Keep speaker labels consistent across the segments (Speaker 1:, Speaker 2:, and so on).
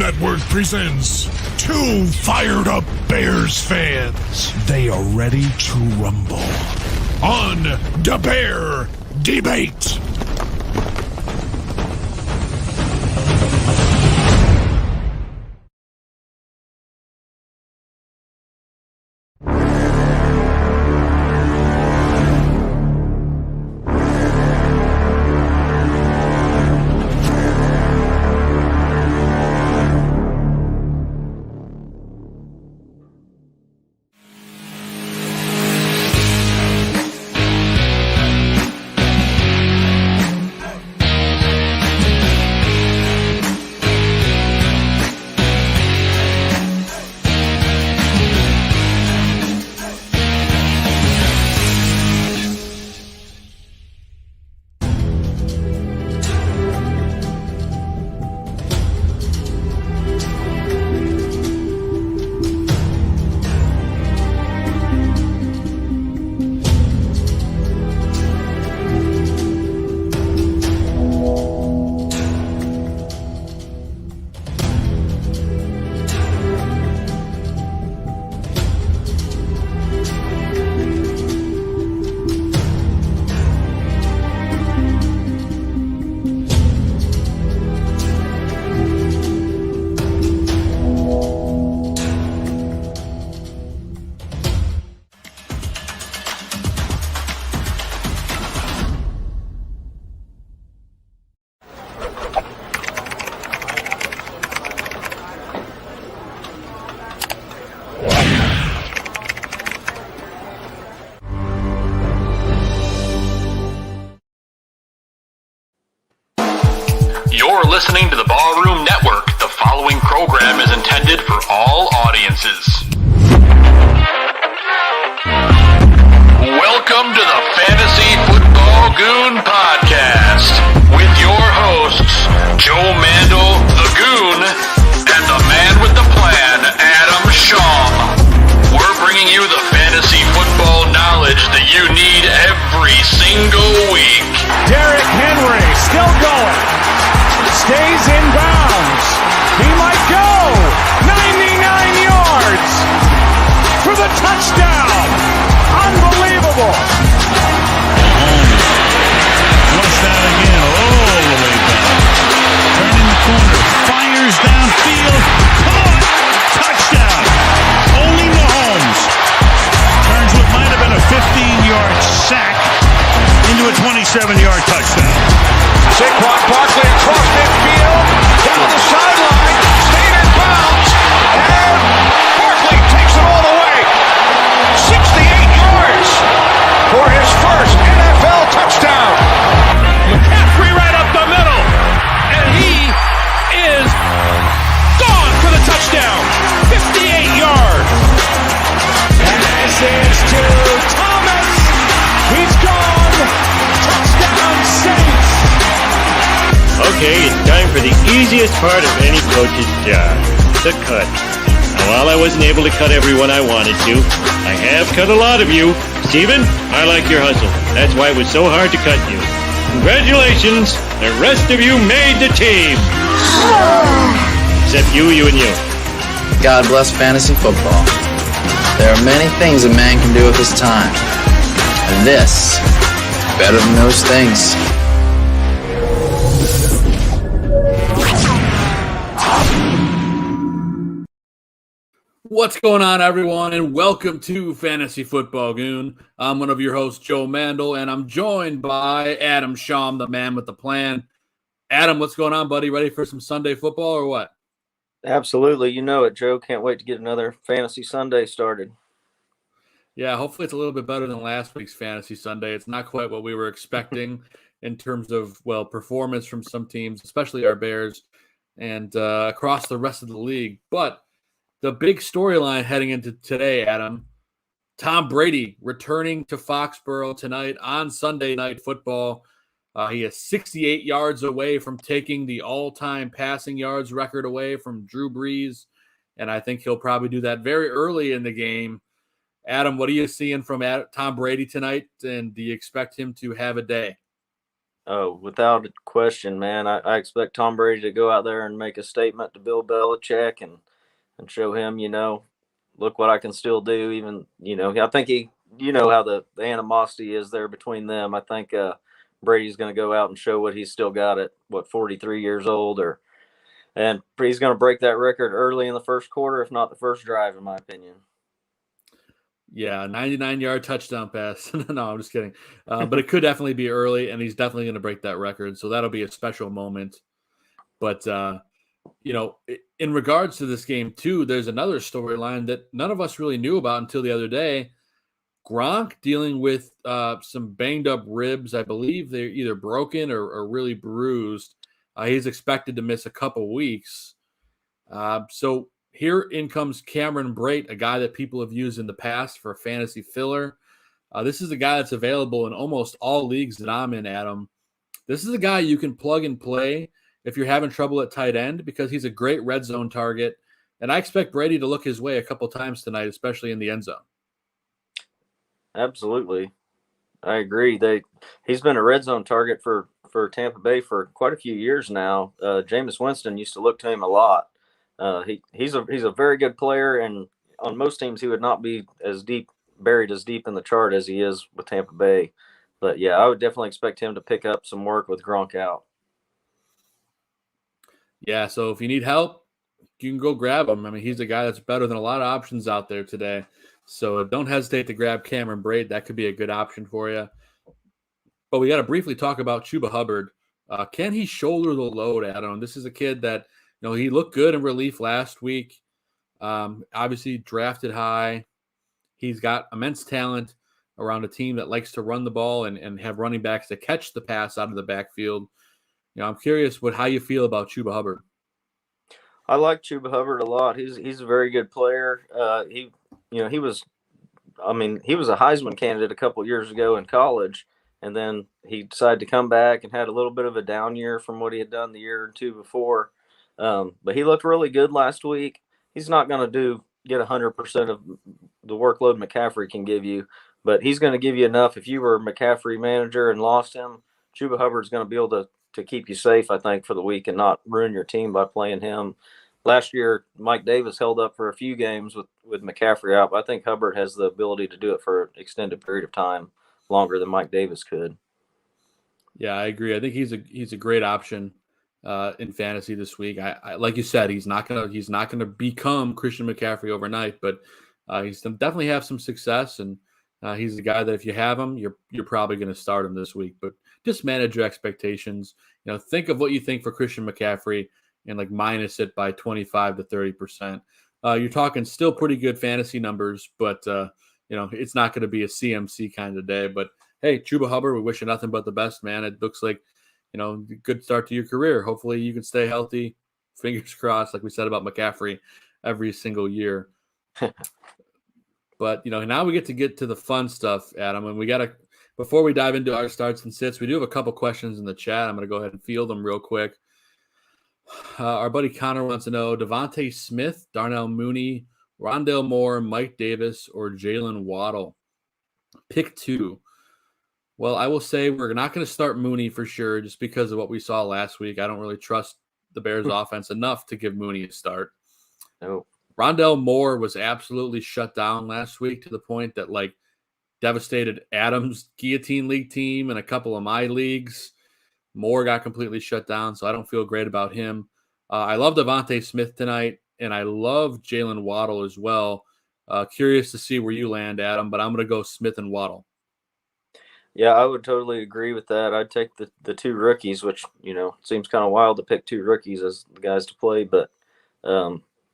Speaker 1: Network presents two fired-up Bears fans. They are ready to rumble on the Bear Debate.
Speaker 2: You're listening to the Ballroom Network. The following program is intended for all audiences. Welcome to the Fantasy Football Goon Podcast with your hosts, Joe Mandel, the Goon, and the man with the plan, Adam Schaum. We're bringing you the fantasy football knowledge that you need every single week.
Speaker 3: Derrick Henry still going. Stays in bounds. He might go. 99 yards for the touchdown. Unbelievable.
Speaker 4: Flushed out again, all the way back. Turning the corner, fires downfield. Caught. Touchdown. Only Mahomes turns what might have been a 15-yard sack into a 27-yard touchdown.
Speaker 3: Saquon Barkley across midfield, down the sideline, staying in bounds, and Barkley takes it all the way. 68 yards for his first NFL touchdown. McCaffrey right up the middle, and he is gone for the touchdown. 58 yards. Pass is to Thomas. He's gone. Touchdown Saints.
Speaker 5: Okay, it's time for the easiest part of any coach's job, the cut. Now, while I wasn't able to cut everyone I wanted to, I have cut a lot of you. Steven, I like your hustle. That's why it was so hard to cut you. Congratulations, the rest of you made the team. Except you, and you.
Speaker 6: God bless fantasy football. There are many things a man can do with his time. And this, better than those things.
Speaker 7: What's going on, everyone, and welcome to Fantasy Football Goon. I'm one of your hosts, Joe Mandel, and I'm joined by Adam Schaum, the man with the plan. Adam, what's going on, buddy? Ready for some Sunday football or what?
Speaker 8: Absolutely. You know it, Joe. Can't wait to get another Fantasy Sunday started.
Speaker 7: Yeah, hopefully it's a little bit better than last week's Fantasy Sunday. It's not quite what we were expecting in terms of, well, performance from some teams, especially our Bears, and across the rest of the league. But the big storyline heading into today, Adam, Tom Brady returning to Foxborough tonight on Sunday Night Football. He is 68 yards away from taking the all-time passing yards record away from Drew Brees, and I think he'll probably do that very early in the game. Adam, what are you seeing from Tom Brady tonight, and do you expect him to have a day?
Speaker 8: Oh, without a question, man. I expect Tom Brady to go out there and make a statement to Bill Belichick and show him, look what I can still do. Even, I think how the animosity is there between them. I think Brady's going to go out and show what he's still got at, 43 years old, and he's going to break that record early in the first quarter, if not the first drive, in my opinion.
Speaker 7: Yeah, 99-yard touchdown pass. No, I'm just kidding. But it could definitely be early, and he's definitely going to break that record. So that'll be a special moment. But, in regards to this game, too, there's another storyline that none of us really knew about until the other day. Gronk dealing with some banged-up ribs. I believe they're either broken or really bruised. He's expected to miss a couple weeks. So here in comes Cameron Brate, a guy that people have used in the past for a fantasy filler. This is a guy that's available in almost all leagues that I'm in, Adam. This is a guy you can plug and play if you're having trouble at tight end because he's a great red zone target. And I expect Brady to look his way a couple times tonight, especially in the end zone.
Speaker 8: Absolutely. I agree. He's been a red zone target for Tampa Bay for quite a few years now. Jameis Winston used to look to him a lot. He's a very good player, and on most teams he would not be buried as deep in the chart as he is with Tampa Bay. But yeah, I would definitely expect him to pick up some work with Gronk out.
Speaker 7: Yeah, so if you need help, you can go grab him. I mean, he's a guy that's better than a lot of options out there today. So don't hesitate to grab Cameron Brate. That could be a good option for you. But we got to briefly talk about Chuba Hubbard. Can he shoulder the load, Adam? This is a kid that, he looked good in relief last week. Obviously drafted high. He's got immense talent around a team that likes to run the ball and have running backs to catch the pass out of the backfield. I'm curious how you feel about Chuba Hubbard.
Speaker 8: I like Chuba Hubbard a lot. He's a very good player. He was a Heisman candidate a couple years ago in college, and then he decided to come back and had a little bit of a down year from what he had done the year or two before. But he looked really good last week. He's not going to get 100% of the workload McCaffrey can give you, but he's going to give you enough. If you were a McCaffrey manager and lost him, Chuba Hubbard's going to be able to keep you safe, I think, for the week and not ruin your team by playing him. Last year, Mike Davis held up for a few games with McCaffrey out, but I think Hubbard has the ability to do it for an extended period of time, longer than Mike Davis could.
Speaker 7: Yeah, I agree. I think he's a great option in fantasy this week. I like you said, he's not gonna become Christian McCaffrey overnight, but he's definitely have some success, and he's the guy that if you have him, you're probably going to start him this week. But just manage your expectations. Think of what you think for Christian McCaffrey and minus it by 25 to 30%. You're talking still pretty good fantasy numbers, but it's not going to be a CMC kind of day. But hey, Chuba Hubbard, we wish you nothing but the best, man. It looks like good start to your career. Hopefully you can stay healthy. Fingers crossed, like we said about McCaffrey every single year. But now we get to the fun stuff, Adam, and before we dive into our starts and sits, we do have a couple questions in the chat. I'm going to go ahead and field them real quick. Our buddy Connor wants to know Devontae Smith, Darnell Mooney, Rondale Moore, Mike Davis, or Jalen Waddle. Pick two. Well, I will say we're not going to start Mooney for sure, just because of what we saw last week. I don't really trust the Bears offense enough to give Mooney a start.
Speaker 8: No.
Speaker 7: Rondale Moore was absolutely shut down last week to the point that devastated Adam's Guillotine League team and a couple of my leagues. Moore got completely shut down, so I don't feel great about him. I love Devontae Smith tonight, and I love Jalen Waddle as well. Curious to see where you land, Adam, but I'm going to go Smith and Waddle.
Speaker 8: Yeah, I would totally agree with that. I'd take the two rookies, which, seems kind of wild to pick two rookies as the guys to play. But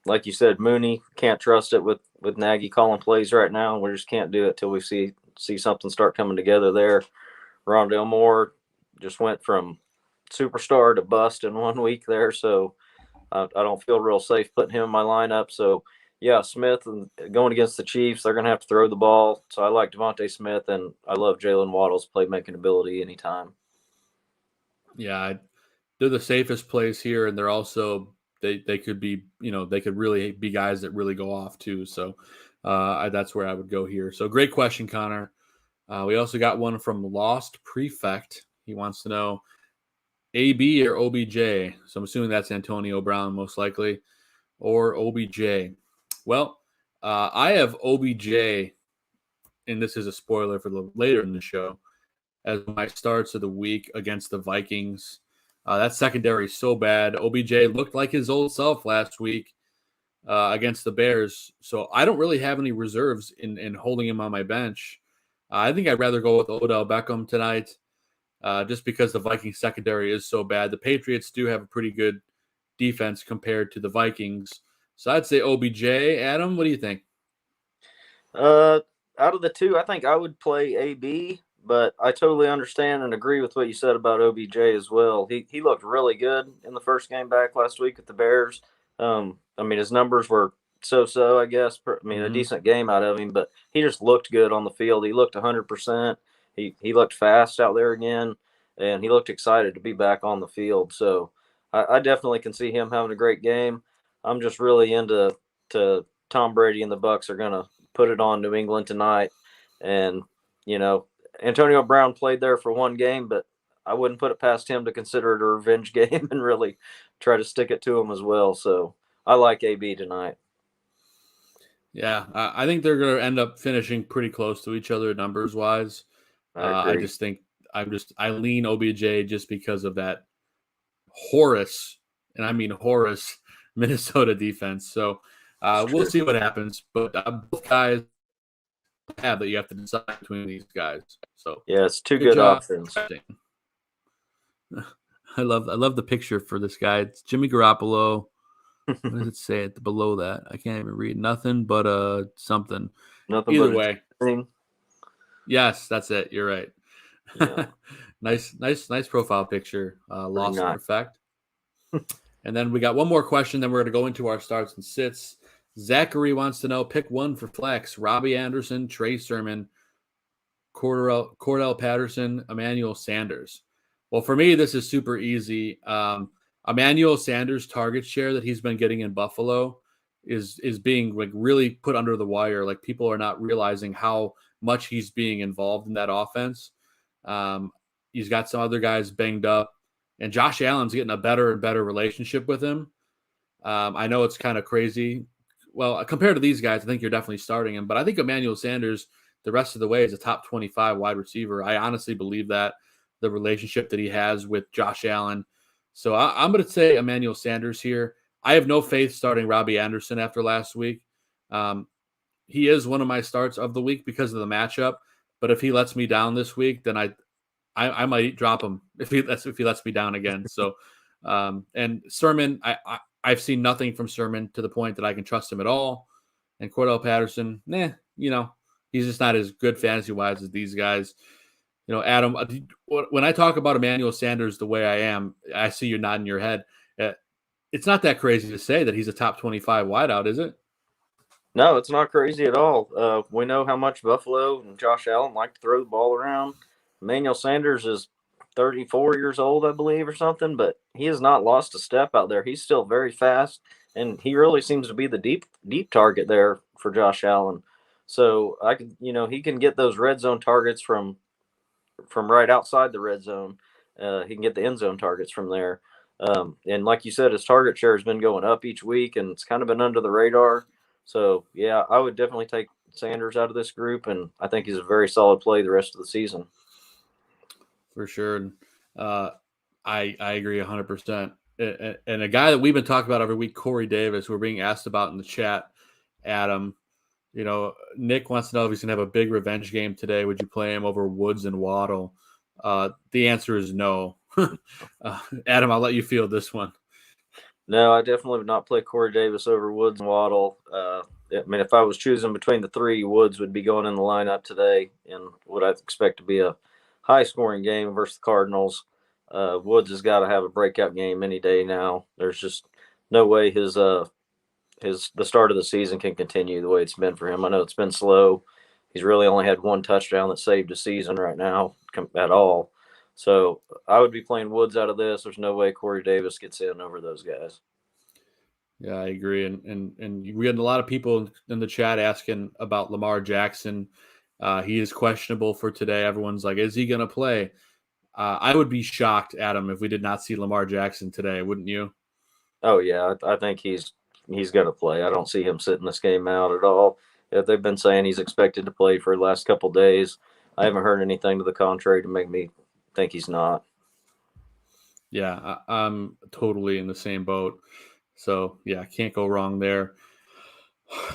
Speaker 8: like you said, Mooney, can't trust it with Nagy calling plays right now. We just can't do it till we see something start coming together there. Rondale Moore just went from superstar to bust in 1 week there, so I don't feel real safe putting him in my lineup. So, yeah, Smith and going against the Chiefs, they're going to have to throw the ball. So I like Devontae Smith, and I love Jalen Waddle's playmaking ability anytime.
Speaker 7: Yeah, they're the safest plays here, and they're also they could be they could really be guys that really go off too. So that's where I would go here. So great question, Connor. We also got one from Lost Prefect. He wants to know AB or OBJ. So I'm assuming that's Antonio Brown most likely, or OBJ. Well, I have OBJ, and this is a spoiler for later in the show, as my starts of the week against the Vikings. That secondary is so bad. OBJ looked like his old self last week against the Bears. So I don't really have any reserves in holding him on my bench. I think I'd rather go with Odell Beckham tonight just because the Vikings secondary is so bad. The Patriots do have a pretty good defense compared to the Vikings. So I'd say OBJ. Adam, what do you think?
Speaker 8: Out of the two, I think I would play AB, but I totally understand and agree with what you said about OBJ as well. He looked really good in the first game back last week with the Bears. I mean, his numbers were so, I guess. A decent game out of him, but he just looked good on the field. He looked 100%. He looked fast out there again, and he looked excited to be back on the field. So I definitely can see him having a great game. I'm just really into Tom Brady and the Bucs are going to put it on New England tonight. And, Antonio Brown played there for one game, but I wouldn't put it past him to consider it a revenge game and really try to stick it to him as well. So I like AB tonight.
Speaker 7: Yeah, I think they're going to end up finishing pretty close to each other numbers wise. I just think I lean OBJ just because of that Horus, and I mean Horus, Minnesota defense. So we'll see what happens. But both guys have that you have to decide between these guys. So
Speaker 8: yeah, it's two good options.
Speaker 7: I love the picture for this guy. It's Jimmy Garoppolo. What does it say below that? I can't even read nothing but something.
Speaker 8: Nothing.
Speaker 7: Either way.
Speaker 8: Thing.
Speaker 7: Yes, that's it. You're right. Yeah. nice profile picture. Lost in effect. And then we got one more question. Then we're going to go into our starts and sits. Zachary wants to know: pick one for flex. Robbie Anderson, Trey Sermon, Cordell Patterson, Emmanuel Sanders. Well, for me, this is super easy. Emmanuel Sanders' target share that he's been getting in Buffalo is being like really put under the wire. Like people are not realizing how much he's being involved in that offense. He's got some other guys banged up, and Josh Allen's getting a better and better relationship with him. I know it's kind of crazy. Well, compared to these guys, I think you're definitely starting him, but I think Emmanuel Sanders, the rest of the way, is a top 25 wide receiver. I honestly believe that the relationship that he has with Josh Allen. So I'm going to say Emmanuel Sanders here. I have no faith starting Robbie Anderson after last week. He is one of my starts of the week because of the matchup. But if he lets me down this week, then I might drop him if he lets me down again. So and Sermon, I've seen nothing from Sermon to the point that I can trust him at all. And Cordell Patterson, he's just not as good fantasy wise as these guys. Adam, when I talk about Emmanuel Sanders the way I am, I see you nodding your head. It's not that crazy to say that he's a top 25 wideout, is it?
Speaker 8: No, it's not crazy at all. We know how much Buffalo and Josh Allen like to throw the ball around. Emmanuel Sanders is 34 years old, I believe, or something, but he has not lost a step out there. He's still very fast, and he really seems to be the deep target there for Josh Allen. So he can get those red zone targets from right outside the red zone. He can get the end zone targets from there. And like you said, his target share has been going up each week, and it's kind of been under the radar. So, yeah, I would definitely take Sanders out of this group, and I think he's a very solid play the rest of the season.
Speaker 7: For sure. I agree 100%. And a guy that we've been talking about every week, Corey Davis, we're being asked about in the chat, Adam. Nick wants to know if he's going to have a big revenge game today. Would you play him over Woods and Waddle? The answer is no. Adam, I'll let you field this one.
Speaker 8: No, I definitely would not play Corey Davis over Woods and Waddle. If I was choosing between the three, Woods would be going in the lineup today in what I expect to be a high-scoring game versus the Cardinals. Woods has got to have a breakout game any day now. There's just no way the start of the season can continue the way it's been for him. I know it's been slow. He's really only had one touchdown that saved his season right now at all. So I would be playing Woods out of this. There's no way Corey Davis gets in over those guys.
Speaker 7: Yeah, I agree. And we had a lot of people in the chat asking about Lamar Jackson. He is questionable for today. Everyone's like, is he going to play? I would be shocked, Adam, if we did not see Lamar Jackson today, wouldn't you?
Speaker 8: Oh yeah, I think he's going to play. I don't see him sitting this game out at all. If they've been saying he's expected to play for the last couple of days, I haven't heard anything to the contrary to make me think he's not.
Speaker 7: Yeah, I'm totally in the same boat. So, yeah, can't go wrong there.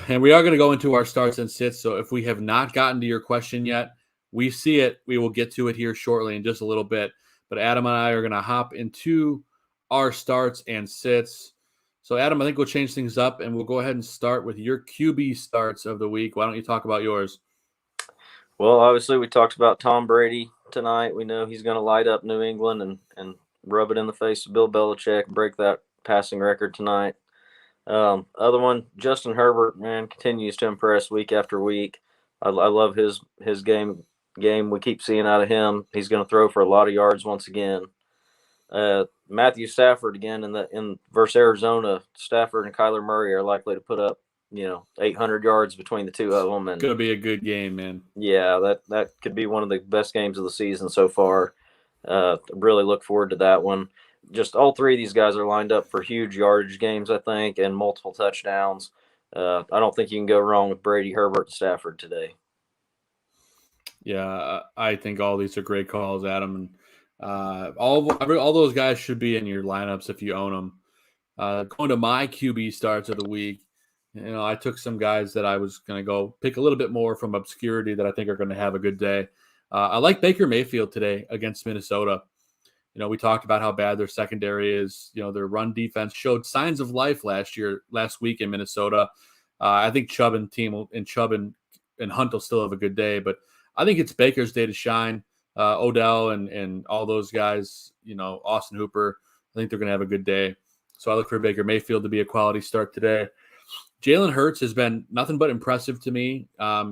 Speaker 7: And we are going to go into our starts and sits. So if we have not gotten to your question yet, we see it. We will get to it here shortly in just a little bit. But Adam and I are going to hop into our starts and sits. So, Adam, I think we'll change things up and we'll go ahead and start with your QB starts of the week. Why don't you talk about yours?
Speaker 8: Well, obviously, we talked about Tom Brady tonight. We know he's going to light up New England and rub it in the face of Bill Belichick and break that passing record tonight. Other one, Justin Herbert, man, continues to impress week after week. I love his game. We keep seeing out of him. He's going to throw for a lot of yards once again. Matthew Stafford again in versus Arizona. Stafford and Kyler Murray are likely to put up 800 yards between the two of them. And
Speaker 7: Going to be a good game, man.
Speaker 8: Yeah, that could be one of the best games of the season so far. Really look forward to that one. Just all three of these guys are lined up for huge yardage games, I think, and multiple touchdowns. I don't think you can go wrong with Brady, Herbert, and Stafford today.
Speaker 7: Yeah, I think all these are great calls, Adam. And all those guys should be in your lineups if you own them. Going to my QB starts of the week, I took some guys that I was going to go pick a little bit more from obscurity that I think are going to have a good day. I like Baker Mayfield today against Minnesota. We talked about how bad their secondary is. Their run defense showed signs of life last week in Minnesota. I think Chubb and Hunt will still have a good day, but I think it's Baker's day to shine. Odell and all those guys, Austin Hooper, I think they're going to have a good day. So I look for Baker Mayfield to be a quality start today. Jalen Hurts has been nothing but impressive to me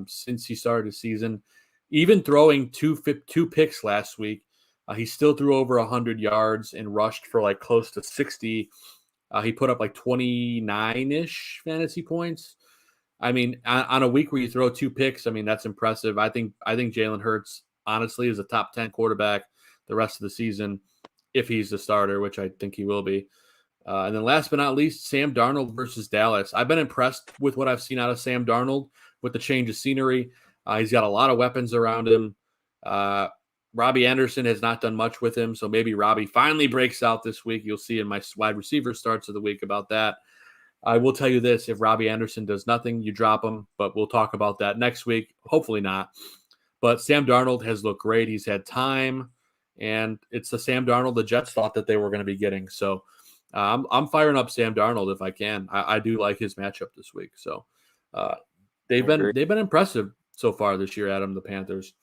Speaker 7: since he started the season. Even throwing two picks last week, he still threw over 100 yards and rushed for close to 60. He put up 29-ish fantasy points. I mean, on a week where you throw two picks, I mean, that's impressive. I think Jalen Hurts, honestly, is a top 10 quarterback the rest of the season if he's the starter, which I think he will be. And then last but not least, Sam Darnold versus Dallas. I've been impressed with what I've seen out of Sam Darnold with the change of scenery. He's got a lot of weapons around him. Robbie Anderson has not done much with him, so maybe Robbie finally breaks out this week. You'll see in my wide receiver starts of the week about that. I will tell you this, if Robbie Anderson does nothing, you drop him, but we'll talk about that next week. Hopefully not. But Sam Darnold has looked great. He's had time, and it's the Sam Darnold the Jets thought that they were going to be getting. So I'm firing up Sam Darnold if I can. I do like his matchup this week. So they've been impressive so far this year, Adam, the Panthers.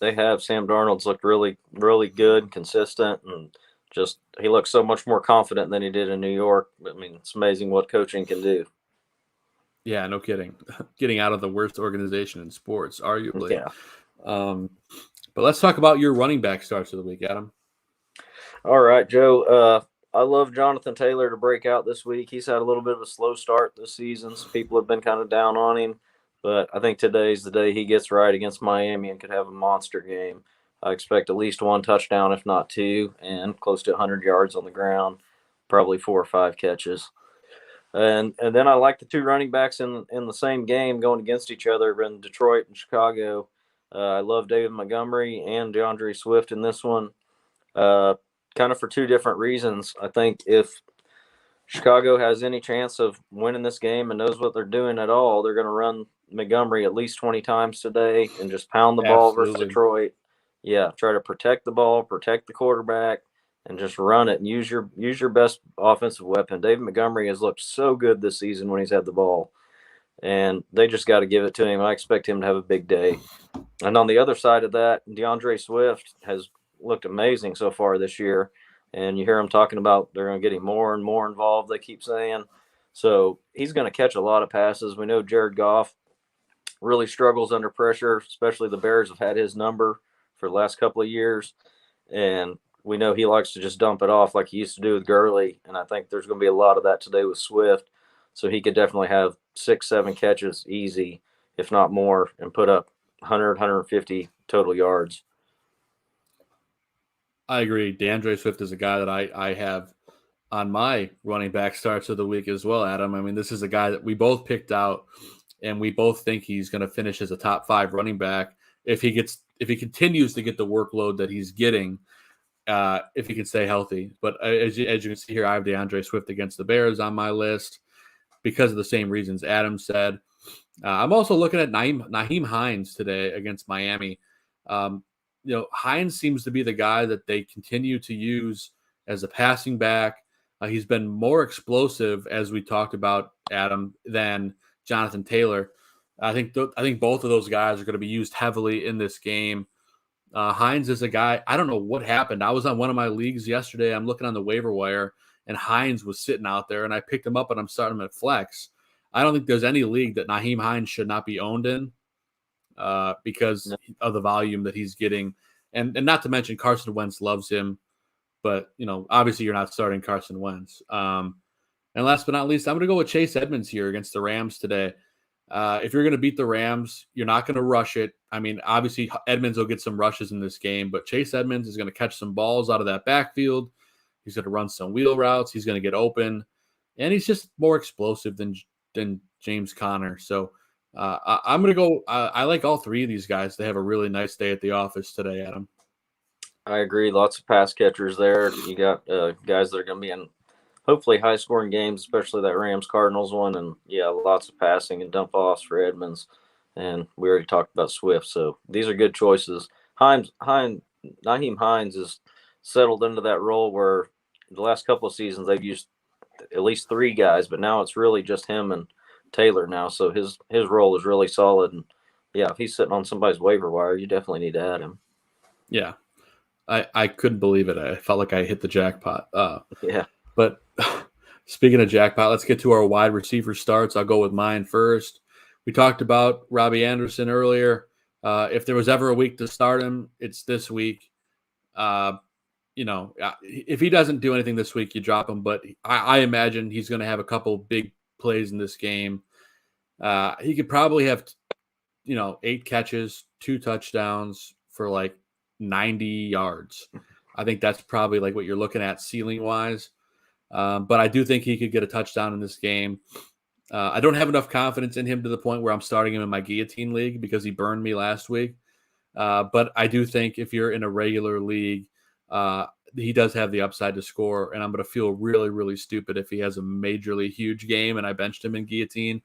Speaker 8: They have. Sam Darnold's looked really, really good, consistent, and just he looks so much more confident than he did in New York. I mean, it's amazing what coaching can do.
Speaker 7: Yeah, no kidding. Getting out of the worst organization in sports, arguably.
Speaker 8: Yeah.
Speaker 7: But let's talk about your running back starts of the week, Adam.
Speaker 8: All right, Joe. I love Jonathan Taylor to break out this week. He's had a little bit of a slow start this season. So people have been kind of down on him. But I think today's the day he gets right against Miami and could have a monster game. I expect at least one touchdown, if not two, and close to 100 yards on the ground, probably 4 or 5 catches. And then I like the two running backs in the same game going against each other in Detroit and Chicago. I love David Montgomery and DeAndre Swift in this one, kind of for two different reasons. I think if Chicago has any chance of winning this game and knows what they're doing at all, they're going to run Montgomery at least 20 times today and just pound the ball versus Detroit. Yeah, try to protect the ball, protect the quarterback, and just run it and use your best offensive weapon. David Montgomery has looked so good this season when he's had the ball, and they just got to give it to him. I expect him to have a big day. And on the other side of that, DeAndre Swift has looked amazing so far this year, and you hear him talking about they're going to get him more and more involved, they keep saying. So he's going to catch a lot of passes. We know Jared Goff really struggles under pressure, especially the Bears have had his number for the last couple of years. And we know he likes to just dump it off like he used to do with Gurley. And I think there's going to be a lot of that today with Swift. So he could definitely have 6-7 catches easy, if not more, and put up 100, 150 total yards.
Speaker 7: I agree. DeAndre Swift is a guy that I have on my running back starts of the week as well, Adam. I mean, this is a guy that we both picked out, and we both think he's going to finish as a top 5 running back if he continues to get the workload that he's getting, if he can stay healthy. But as you can see here, I have DeAndre Swift against the Bears on my list because of the same reasons Adam said. I'm also looking at Nyheim Hines today against Miami. Hines seems to be the guy that they continue to use as a passing back. He's been more explosive, as we talked about, Adam, than Jonathan Taylor. I think both of those guys are going to be used heavily in this game. Hines is a guy, I don't know what happened. I was on one of my leagues yesterday. I'm looking on the waiver wire, and Hines was sitting out there, and I picked him up, and I'm starting him at flex. I don't think there's any league that Nyheim Hines should not be owned in because of the volume that he's getting. And not to mention Carson Wentz loves him. But, obviously you're not starting Carson Wentz. And last but not least, I'm going to go with Chase Edmonds here against the Rams today. If you're going to beat the Rams, you're not going to rush it. I mean, obviously Edmonds will get some rushes in this game, but Chase Edmonds is going to catch some balls out of that backfield. He's going to run some wheel routes. He's going to get open. And he's just more explosive than James Conner. So I'm going to go. I like all 3 of these guys. They have a really nice day at the office today, Adam.
Speaker 8: I agree. Lots of pass catchers there. You got guys that are going to be in hopefully high-scoring games, especially that Rams-Cardinals one. And, lots of passing and dump-offs for Edmonds. And we already talked about Swift. So these are good choices. Nyheim Hines is settled into that role where the last couple of seasons they've used at least 3 guys, but now it's really just him and Taylor now. So his role is really solid. And, if he's sitting on somebody's waiver wire, you definitely need to add him.
Speaker 7: Yeah. I couldn't believe it. I felt like I hit the jackpot.
Speaker 8: Yeah.
Speaker 7: But speaking of jackpot, let's get to our wide receiver starts. I'll go with mine first. We talked about Robbie Anderson earlier. If there was ever a week to start him, it's this week. If he doesn't do anything this week, you drop him. But I imagine he's going to have a couple big plays in this game. He could probably have, 8 catches, 2 touchdowns for like 90 yards. I think that's probably like what you're looking at ceiling wise. But I do think he could get a touchdown in this game. I don't have enough confidence in him to the point where I'm starting him in my guillotine league because he burned me last week. But I do think if you're in a regular league, he does have the upside to score. And I'm going to feel really, really stupid if he has a majorly huge game and I benched him in guillotine.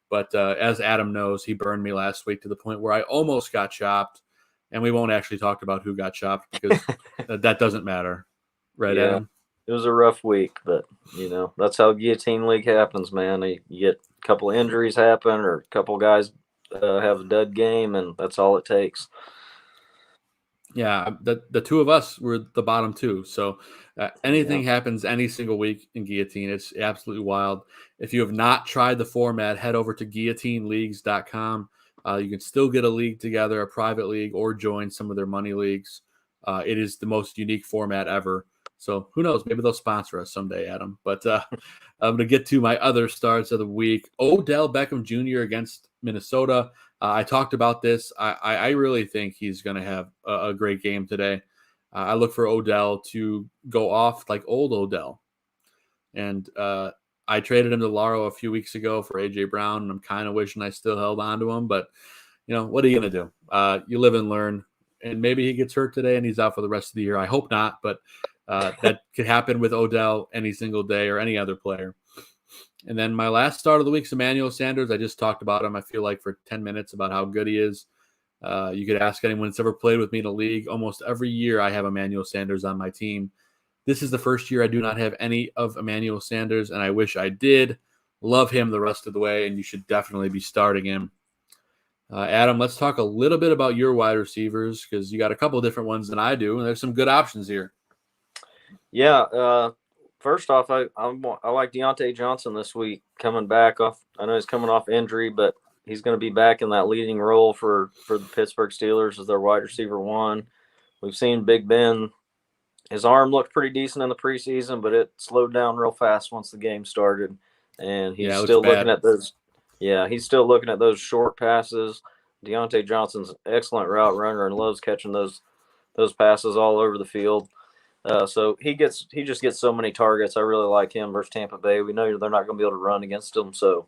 Speaker 7: But as Adam knows, he burned me last week to the point where I almost got chopped. And we won't actually talk about who got chopped because that doesn't matter. Right,
Speaker 8: yeah,
Speaker 7: Adam?
Speaker 8: It was a rough week, but, that's how guillotine league happens, man. You get a couple of injuries happen or a couple guys have a dud game, and that's all it takes.
Speaker 7: Yeah, the 2 of us were the bottom 2. So anything happens any single week in guillotine. It's absolutely wild. If you have not tried the format, head over to guillotineleagues.com. You can still get a league together, a private league, or join some of their money leagues. It is the most unique format ever. So who knows? Maybe they'll sponsor us someday, Adam. But I'm going to get to my other starts of the week. Odell Beckham Jr. against Minnesota. I talked about this. I really think he's going to have a great game today. I look for Odell to go off like old Odell. And I traded him to Laro a few weeks ago for A.J. Brown, and I'm kind of wishing I still held on to him. But, what are you going to do? You live and learn. And maybe he gets hurt today and he's out for the rest of the year. I hope not, but that could happen with Odell any single day or any other player. And then my last start of the week is Emmanuel Sanders. I just talked about him, I feel like, for 10 minutes about how good he is. You could ask anyone that's ever played with me in a league. Almost every year I have Emmanuel Sanders on my team. This is the first year I do not have any of Emmanuel Sanders, and I wish I did. Love him the rest of the way, and you should definitely be starting him. Adam, let's talk a little bit about your wide receivers because you got a couple of different ones than I do, and there's some good options here.
Speaker 8: Yeah, first off, I like Deontay Johnson this week coming back off. I know he's coming off injury, but he's going to be back in that leading role for the Pittsburgh Steelers as their wide receiver 1. We've seen Big Ben. His arm looked pretty decent in the preseason, but it slowed down real fast once the game started. And he's still looking at those. Yeah, he's still looking at those short passes. Deontay Johnson's an excellent route runner and loves catching those passes all over the field. So he just gets so many targets. I really like him versus Tampa Bay. We know they're not going to be able to run against him, so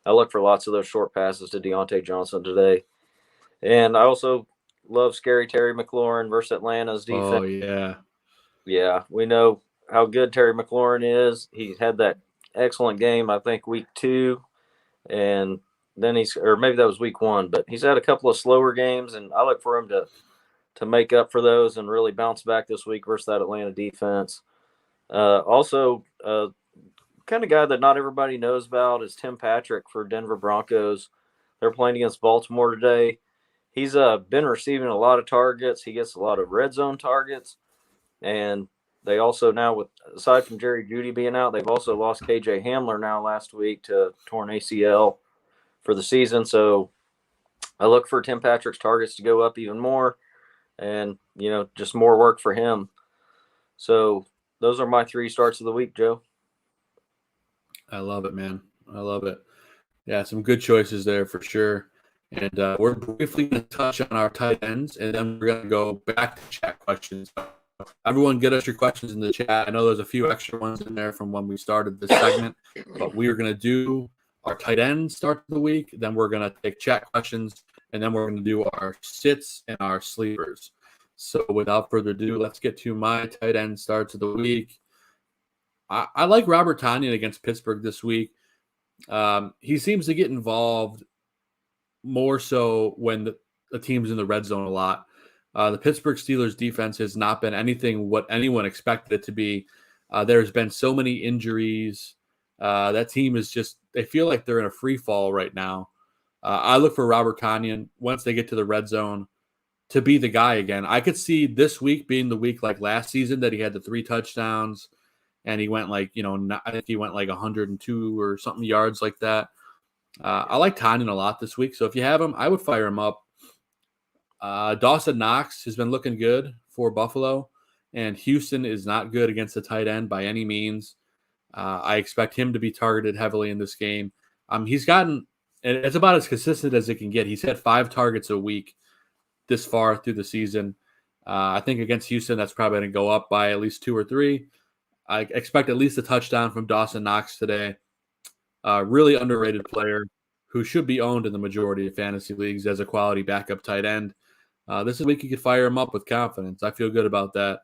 Speaker 8: I look for lots of those short passes to Deontay Johnson today. And I also love scary Terry McLaurin versus Atlanta's defense.
Speaker 7: Oh, yeah.
Speaker 8: Yeah, we know how good Terry McLaurin is. He had that excellent game, I think, week 2, and then or maybe that was week 1, but he's had a couple of slower games, and I look for him to make up for those and really bounce back this week versus that Atlanta defense. Also, kind of guy that not everybody knows about is Tim Patrick for Denver Broncos. They're playing against Baltimore today. He's been receiving a lot of targets. He gets a lot of red zone targets. And they also now, aside from Jerry Jeudy being out, they've also lost KJ Hamler now last week to torn ACL for the season. So I look for Tim Patrick's targets to go up even more and, just more work for him. So those are my 3 starts of the week, Joe.
Speaker 7: I love it, man. I love it. Yeah, some good choices there for sure. And we're briefly going to touch on our tight ends, and then we're going to go back to chat questions. Everyone get us your questions in the chat. I know there's a few extra ones in there from when we started this segment, but we are going to do our tight end start of the week. Then we're going to take chat questions, and then we're going to do our sits and our sleepers. So without further ado, let's get to my tight end starts of the week. I like Robert Tonyan against Pittsburgh this week. He seems to get involved more so when the team's in the red zone a lot. The Pittsburgh Steelers defense has not been anything what anyone expected it to be. There's been so many injuries. That team is just, they feel like they're in a free fall right now. I look for Robert Tonyan once they get to the red zone to be the guy again. I could see this week being the week like last season that he had the 3 touchdowns and he went I think he went like 102 or something yards like that. I like Tonyan a lot this week. So if you have him, I would fire him up. Dawson Knox has been looking good for Buffalo, and Houston is not good against the tight end by any means. I expect him to be targeted heavily in this game. He's gotten, and it's about as consistent as it can get. He's had 5 targets a week this far through the season. I think against Houston, that's probably going to go up by at least 2 or 3. I expect at least a touchdown from Dawson Knox today. Really underrated player who should be owned in the majority of fantasy leagues as a quality backup tight end. This is a week you could fire him up with confidence. I feel good about that.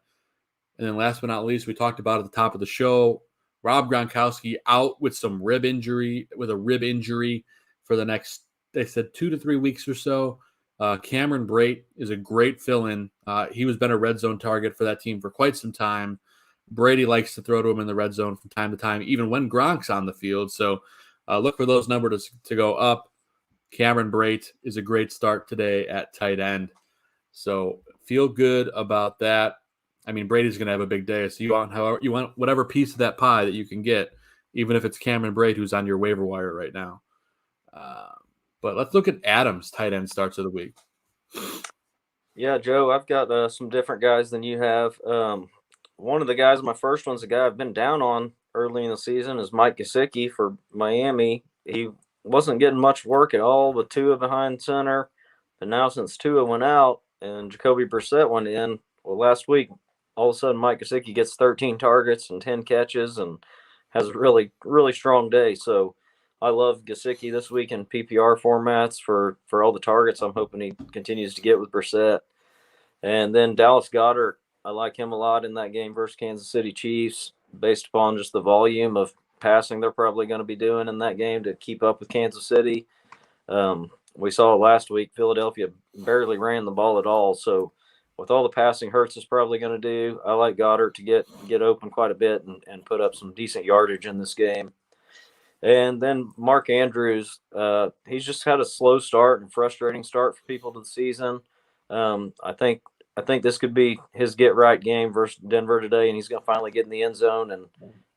Speaker 7: And then last but not least, we talked about at the top of the show, Rob Gronkowski out with a rib injury for the next, they said 2 to 3 weeks or so. Cameron Brate is a great fill-in. He has been a red zone target for that team for quite some time. Brady likes to throw to him in the red zone from time to time, even when Gronk's on the field. So look for those numbers to go up. Cameron Brate is a great start today at tight end. So feel good about that. I mean, Brady's going to have a big day. So you want whatever piece of that pie that you can get, even if it's Cameron Brate who's on your waiver wire right now. But let's look at Adam's tight end starts of the week.
Speaker 8: Yeah, Joe, I've got some different guys than you have. One of the guys, my first one's a guy I've been down on early in the season is Mike Gesicki for Miami. He wasn't getting much work at all with Tua behind center. But now since Tua went out and Jacoby Brissett went in, well, last week, all of a sudden Mike Gesicki gets 13 targets and 10 catches and has a really, really strong day. So I love Gesicki this week in PPR formats for all the targets I'm hoping he continues to get with Brissett. And then Dallas Goedert, I like him a lot in that game versus Kansas City Chiefs based upon just the volume of passing they're probably going to be doing in that game to keep up with Kansas City. We saw last week, Philadelphia barely ran the ball at all. So with all the passing Hurts is probably going to do, I like Goddard to get open quite a bit and put up some decent yardage in this game. And then Mark Andrews, he's just had a slow start and frustrating start for people to the season. I think this could be his get-right game versus Denver today, and he's going to finally get in the end zone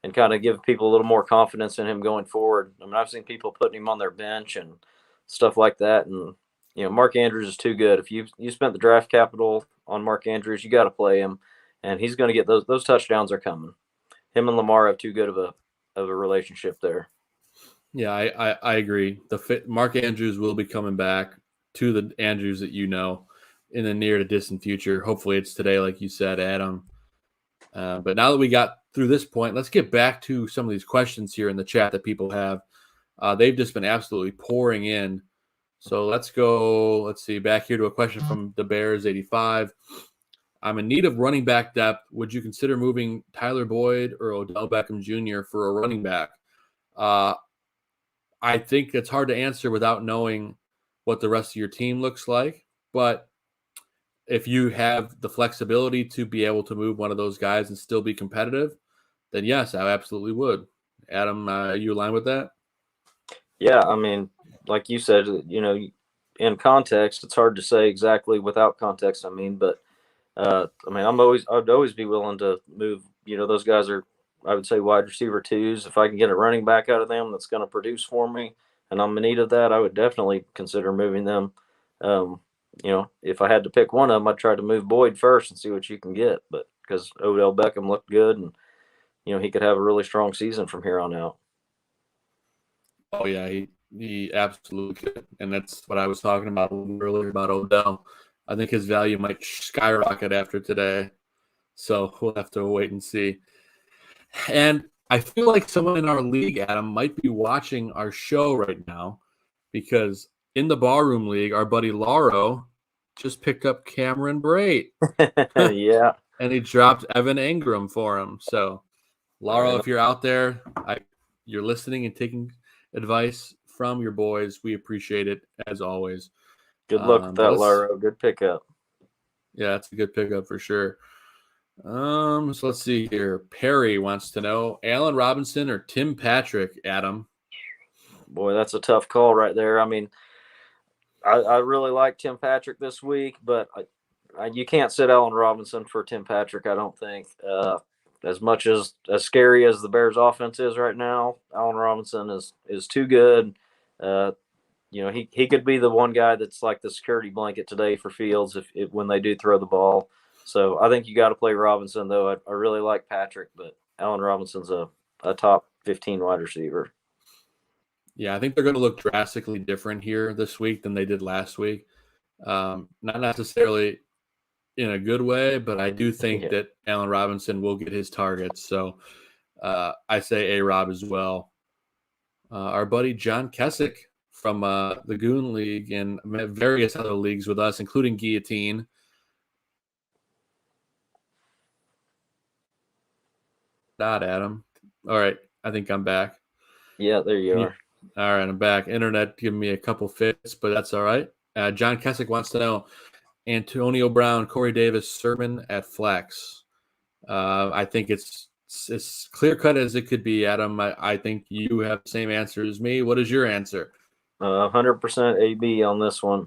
Speaker 8: and kind of give people a little more confidence in him going forward. I mean, I've seen people putting him on their bench and stuff like that, and Mark Andrews is too good. If you spent the draft capital on Mark Andrews, you got to play him, and he's going to get those touchdowns are coming. Him and Lamar have too good of a relationship there.
Speaker 7: Yeah, I agree. Mark Andrews will be coming back to the Andrews that in the near to distant future. Hopefully it's today, like you said, Adam. But now that we got through this point, let's get back to some of these questions here in the chat that people have. They've just been absolutely pouring in. So let's go. Let's see. Back here to a question from the Bears 85. I'm in need of running back depth. Would you consider moving Tyler Boyd or Odell Beckham Jr. for a running back? I think it's hard to answer without knowing what the rest of your team looks like. But if you have the flexibility to be able to move one of those guys and still be competitive, then yes, I absolutely would. Adam, are you aligned with that?
Speaker 8: Yeah, I mean, like you said, in context, it's hard to say exactly without context. But I mean, I'd always be willing to move. Those guys are, I would say, wide receiver twos. If I can get a running back out of them that's going to produce for me, and I'm in need of that, I would definitely consider moving them. If I had to pick one of them, I'd try to move Boyd first and see what you can get. But because Odell Beckham looked good, and he could have a really strong season from here on out.
Speaker 7: Oh yeah, he absolutely could, and that's what I was talking about a little earlier about Odell. I think his value might skyrocket after today, so we'll have to wait and see. And I feel like someone in our league, Adam, might be watching our show right now because in the Barroom League, our buddy Lauro just picked up Cameron Brate.
Speaker 8: Yeah.
Speaker 7: And he dropped Evan Ingram for him. So, Lauro, if you're out there, you're listening and taking advice from your boys, we appreciate it as always.
Speaker 8: Good luck with that, Lauro. Good pickup.
Speaker 7: Yeah, that's a good pickup for sure. So let's see here. Perry wants to know Allen Robinson or Tim Patrick, Adam.
Speaker 8: Boy, that's a tough call right there. I mean, I really like Tim Patrick this week, but you can't sit Allen Robinson for Tim Patrick, I don't think. As much as scary as the Bears offense is right now, Allen Robinson is too good. He could be the one guy that's like the security blanket today for Fields if when they do throw the ball. So I think you got to play Robinson, though. I really like Patrick, but Allen Robinson's a top 15 wide receiver.
Speaker 7: Yeah, I think they're going to look drastically different here this week than they did last week. Not necessarily in a good way, but I do think that Allen Robinson will get his targets. So I say A-Rob as well. Our buddy John Kessick from the Goon League and various other leagues with us, including Guillotine. Not Adam. All right, I think I'm back.
Speaker 8: Yeah, there you are.
Speaker 7: All right, I'm back. Internet giving me a couple fits, but that's all right. John Kessick wants to know Antonio Brown, Corey Davis, Sermon at flex. I think it's as clear cut as it could be, Adam. I think you have the same answer as me. What is your answer?
Speaker 8: 100% AB on this one.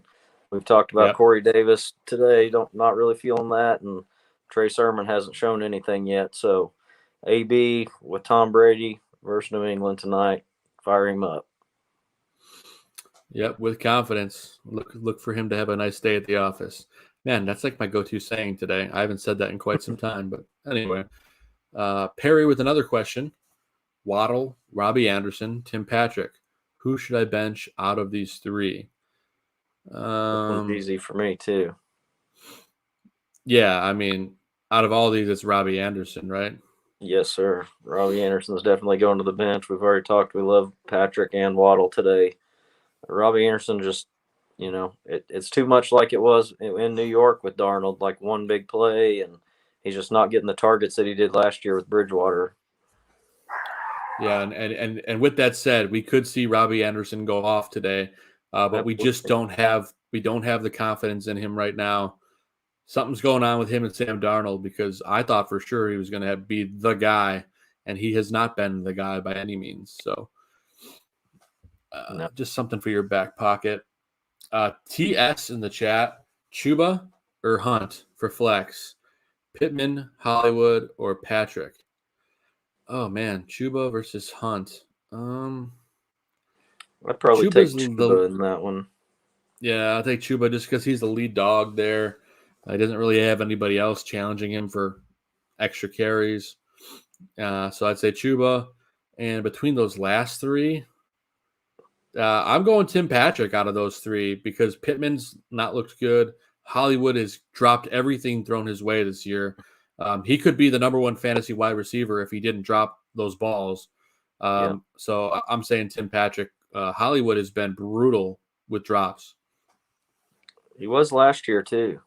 Speaker 8: We've talked about Corey Davis today. Not really feeling that, and Trey Sermon hasn't shown anything yet. So AB with Tom Brady versus New England tonight. Fire him up.
Speaker 7: Yep, with confidence. Look for him to have a nice day at the office. Man, that's like my go-to saying today. I haven't said that in quite some time, but anyway. Perry with another question. Waddle, Robbie Anderson, Tim Patrick. Who should I bench out of these three?
Speaker 8: Easy for me, too.
Speaker 7: Yeah, I mean, out of all these, it's Robbie Anderson, right?
Speaker 8: Yes, sir. Robbie Anderson's definitely going to the bench. We've already talked. We love Patrick and Waddle today. Robbie Anderson just, it's too much like it was in New York with Darnold, like one big play, and he's just not getting the targets that he did last year with Bridgewater.
Speaker 7: Yeah, and with that said, we could see Robbie Anderson go off today, but we just don't have the confidence in him right now. Something's going on with him and Sam Darnold because I thought for sure he was going to be the guy, and he has not been the guy by any means. So just something for your back pocket. TS in the chat, Chuba or Hunt for flex? Pittman, Hollywood, or Patrick? Oh, man, Chuba versus Hunt.
Speaker 8: I'd probably take Chuba in that one.
Speaker 7: Yeah, I'll take Chuba just because he's the lead dog there. He doesn't really have anybody else challenging him for extra carries. So I'd say Chuba. And between those last three, I'm going Tim Patrick out of those three because Pittman's not looked good. Hollywood has dropped everything thrown his way this year. He could be the number one fantasy wide receiver if he didn't drop those balls. So I'm saying Tim Patrick. Hollywood has been brutal with drops.
Speaker 8: He was last year too.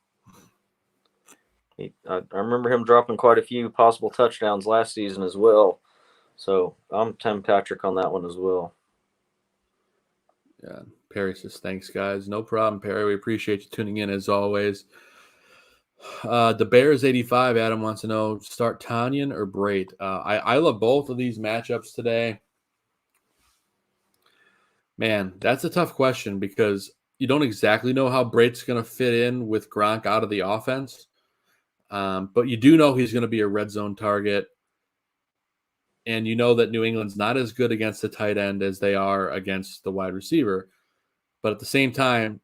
Speaker 8: I remember him dropping quite a few possible touchdowns last season as well. So I'm Tim Patrick on that one as well.
Speaker 7: Yeah, Perry says, thanks, guys. No problem, Perry. We appreciate you tuning in as always. The Bears 85, Adam wants to know, start Tanyan or Brait? I love both of these matchups today. Man, that's a tough question because you don't exactly know how Brait's going to fit in with Gronk out of the offense. But you do know he's going to be a red zone target. And you know that New England's not as good against the tight end as they are against the wide receiver. But at the same time,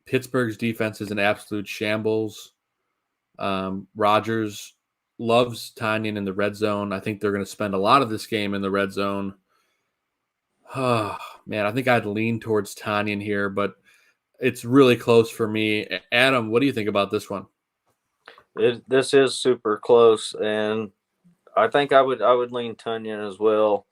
Speaker 7: Pittsburgh's defense is an absolute shambles. Rodgers loves Tanyan in the red zone. I think they're going to spend a lot of this game in the red zone. Oh, man, I think I'd lean towards Tanyan here, but it's really close for me. Adam, what do you think about this one?
Speaker 8: This is super close, and I think I would lean Tanyan as well.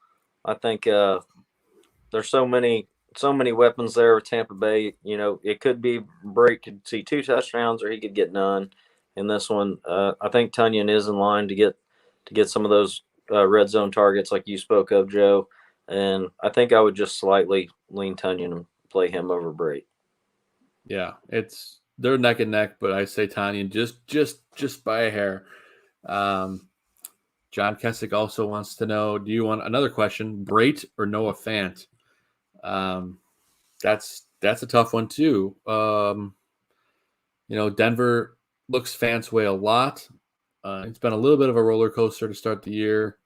Speaker 8: I think there's so many weapons there with Tampa Bay. You know, it could be Brait could see 2 touchdowns or he could get none in this one. I think Tanyan is in line to get some of those red zone targets like you spoke of, Joe. And I think I would just slightly lean Tanyan and play him over Brait.
Speaker 7: Yeah, they're neck and neck, but I say Tanyan just by a hair. John Kessick also wants to know, do you want another question, Brait or Noah Fant? That's a tough one too. Denver looks Fant's way a lot. It's been a little bit of a roller coaster to start the year.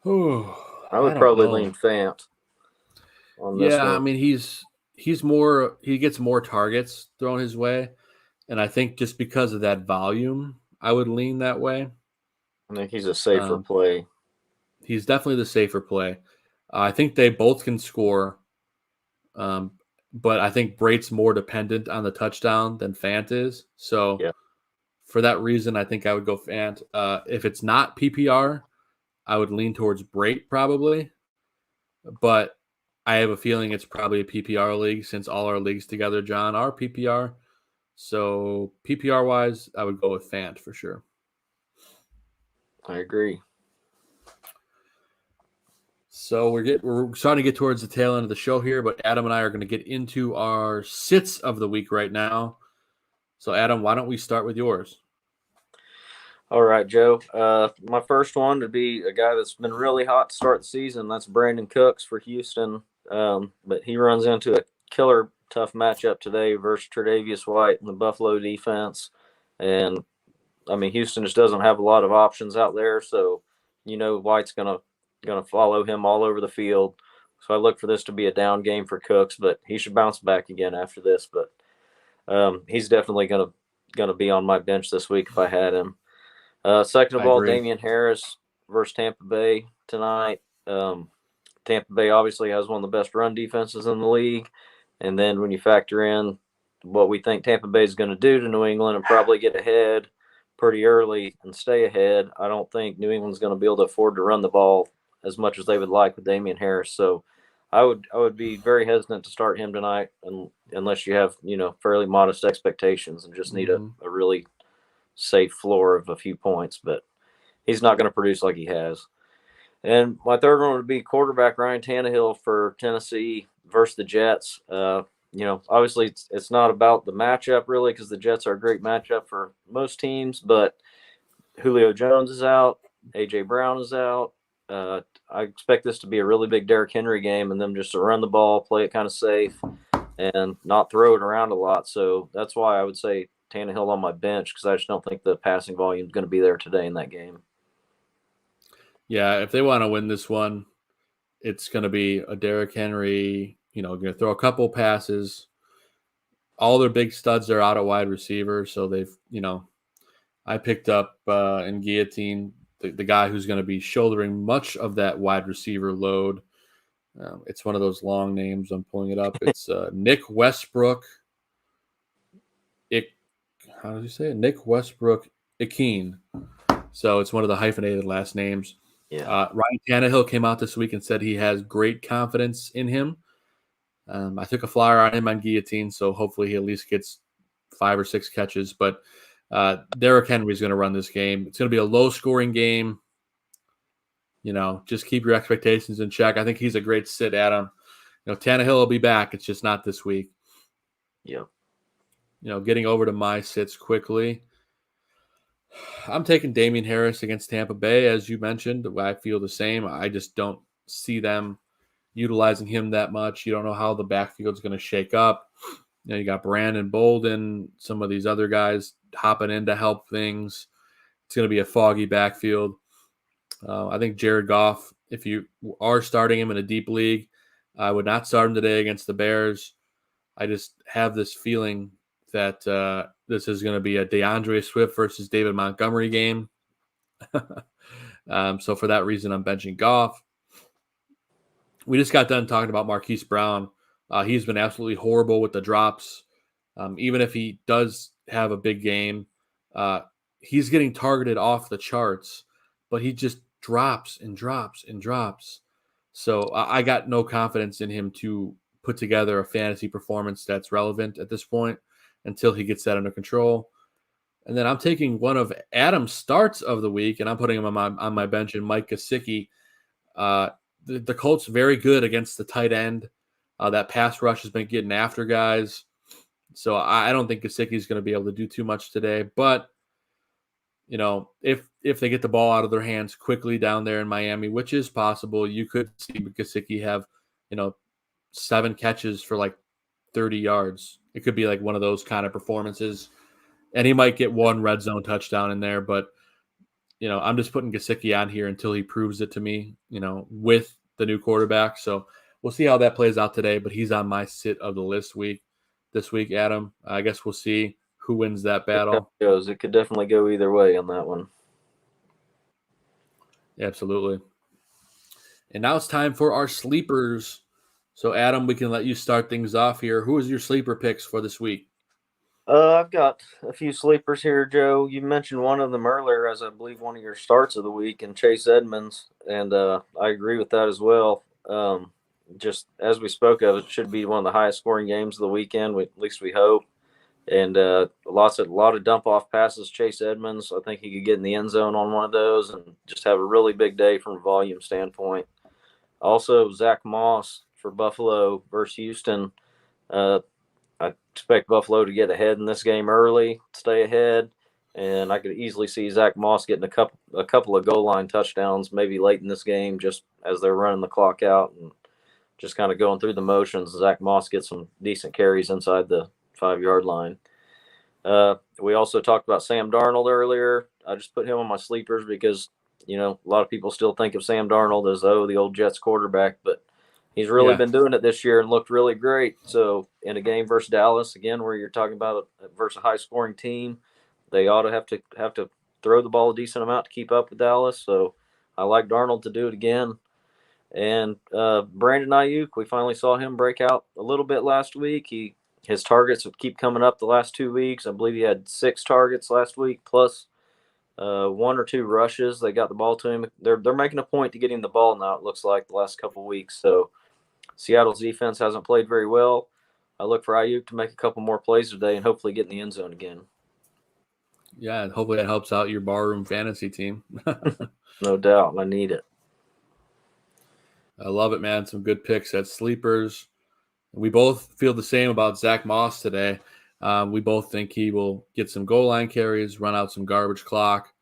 Speaker 8: I would probably lean Fant on this one.
Speaker 7: I mean he gets more targets thrown his way, and I think just because of that volume, I would lean that way.
Speaker 8: I think he's a safer play.
Speaker 7: He's definitely the safer play. I think they both can score, but I think Brait's more dependent on the touchdown than Fant is. So for that reason, I think I would go Fant. If it's not PPR, I would lean towards Brait probably, but I have a feeling it's probably a PPR league since all our leagues together, John, are PPR. So PPR-wise, I would go with Fant for sure.
Speaker 8: I agree.
Speaker 7: So we're starting to get towards the tail end of the show here, but Adam and I are going to get into our sits of the week right now. So Adam, why don't we start with yours?
Speaker 8: All right, Joe. My first one would be a guy that's been really hot to start the season. That's Brandon Cooks for Houston. But he runs into a killer tough matchup today versus Tre'Davious White and the Buffalo defense. And, I mean, Houston just doesn't have a lot of options out there. So, White's going to follow him all over the field. So I look for this to be a down game for Cooks, but he should bounce back again after this. But he's definitely going to be on my bench this week if I had him. Second of all, Damian Harris versus Tampa Bay tonight. Tampa Bay obviously has one of the best run defenses in the league. And then when you factor in what we think Tampa Bay is going to do to New England and probably get ahead pretty early and stay ahead, I don't think New England's going to be able to afford to run the ball as much as they would like with Damian Harris. So I would be very hesitant to start him tonight unless you have, fairly modest expectations and just need a really safe floor of a few points, but he's not going to produce like he has. And my third one would be quarterback Ryan Tannehill for Tennessee versus the Jets. Obviously it's not about the matchup really because the Jets are a great matchup for most teams, but Julio Jones is out, A.J. Brown is out. I expect this to be a really big Derrick Henry game and them just to run the ball, play it kind of safe, and not throw it around a lot. So that's why I would say Tannehill on my bench because I just don't think the passing volume is going to be there today in that game.
Speaker 7: Yeah, if they want to win this one, it's going to be a Derrick Henry, going to throw a couple passes. All their big studs are out at wide receiver, so they've, I picked up in Guillotine the guy who's going to be shouldering much of that wide receiver load. It's one of those long names. I'm pulling it up. It's Nick Westbrook. How did you say it? Nick Westbrook Akeen. So it's one of the hyphenated last names.
Speaker 8: Yeah.
Speaker 7: Ryan Tannehill came out this week and said he has great confidence in him. I took a flyer on him on Guillotine, so hopefully he at least gets 5 or 6 catches. But Derrick Henry is going to run this game. It's going to be a low-scoring game. Just keep your expectations in check. I think he's a great sit, Adam. Tannehill will be back. It's just not this week.
Speaker 8: Yeah.
Speaker 7: Getting over to my sits quickly. I'm taking Damian Harris against Tampa Bay, as you mentioned. I feel the same. I just don't see them utilizing him that much. You don't know how the backfield's going to shake up. You got Brandon Bolden, some of these other guys hopping in to help things. It's going to be a foggy backfield. I think Jared Goff, if you are starting him in a deep league, I would not start him today against the Bears. I just have this feeling that this is going to be a DeAndre Swift versus David Montgomery game. So for that reason, I'm benching Goff. We just got done talking about Marquise Brown. He's been absolutely horrible with the drops. Even if he does have a big game, he's getting targeted off the charts, but he just drops and drops and drops. So I got no confidence in him to put together a fantasy performance that's relevant at this point until he gets that under control. And then I'm taking one of Adam's starts of the week, and I'm putting him on my bench in Mike Gesicki. The Colts very good against the tight end. That pass rush has been getting after guys. So I don't think Gesicki is going to be able to do too much today. But, if they get the ball out of their hands quickly down there in Miami, which is possible, you could see Gesicki have, 7 catches for like 30 yards. It could be like one of those kind of performances. And he might get 1 red zone touchdown in there. But, I'm just putting Gesicki on here until he proves it to me, with the new quarterback. So we'll see how that plays out today. But he's on my sit of the list this week, Adam. I guess we'll see who wins that battle.
Speaker 8: It could definitely go either way on that one.
Speaker 7: Absolutely. And now it's time for our sleepers. So, Adam, we can let you start things off here. Who is your sleeper picks for this week?
Speaker 8: I've got a few sleepers here, Joe. You mentioned one of them earlier as I believe one of your starts of the week, and Chase Edmonds, and I agree with that as well. Just as we spoke of, it should be one of the highest scoring games of the weekend, at least we hope. And a lot of dump off passes. Chase Edmonds, I think he could get in the end zone on one of those and just have a really big day from a volume standpoint. Also, Zach Moss for Buffalo versus Houston. I expect Buffalo to get ahead in this game early, stay ahead, and I could easily see Zach Moss getting a couple of goal line touchdowns maybe late in this game just as they're running the clock out and just kind of going through the motions. Zach Moss gets some decent carries inside the 5-yard line. We also talked about Sam Darnold earlier. I just put him on my sleepers because, a lot of people still think of Sam Darnold as, the old Jets quarterback, but he's really been doing it this year and looked really great. So in a game versus Dallas, again, where you're talking about versus a high-scoring team, they ought to have to throw the ball a decent amount to keep up with Dallas. So I like Darnold to do it again. And Brandon Ayuk, we finally saw him break out a little bit last week. His targets would keep coming up the last 2 weeks. I believe he had 6 targets last week, plus 1 or 2 rushes. They got the ball to him. They're making a point to get him the ball now, it looks like, the last couple of weeks. So Seattle's defense hasn't played very well. I look for Ayuk to make a couple more plays today and hopefully get in the end zone again.
Speaker 7: Yeah, and hopefully that helps out your barroom fantasy team.
Speaker 8: No doubt. I need it.
Speaker 7: I love it, man. Some good picks at sleepers. We both feel the same about Zach Moss today. We both think he will get some goal line carries, run out some garbage clock,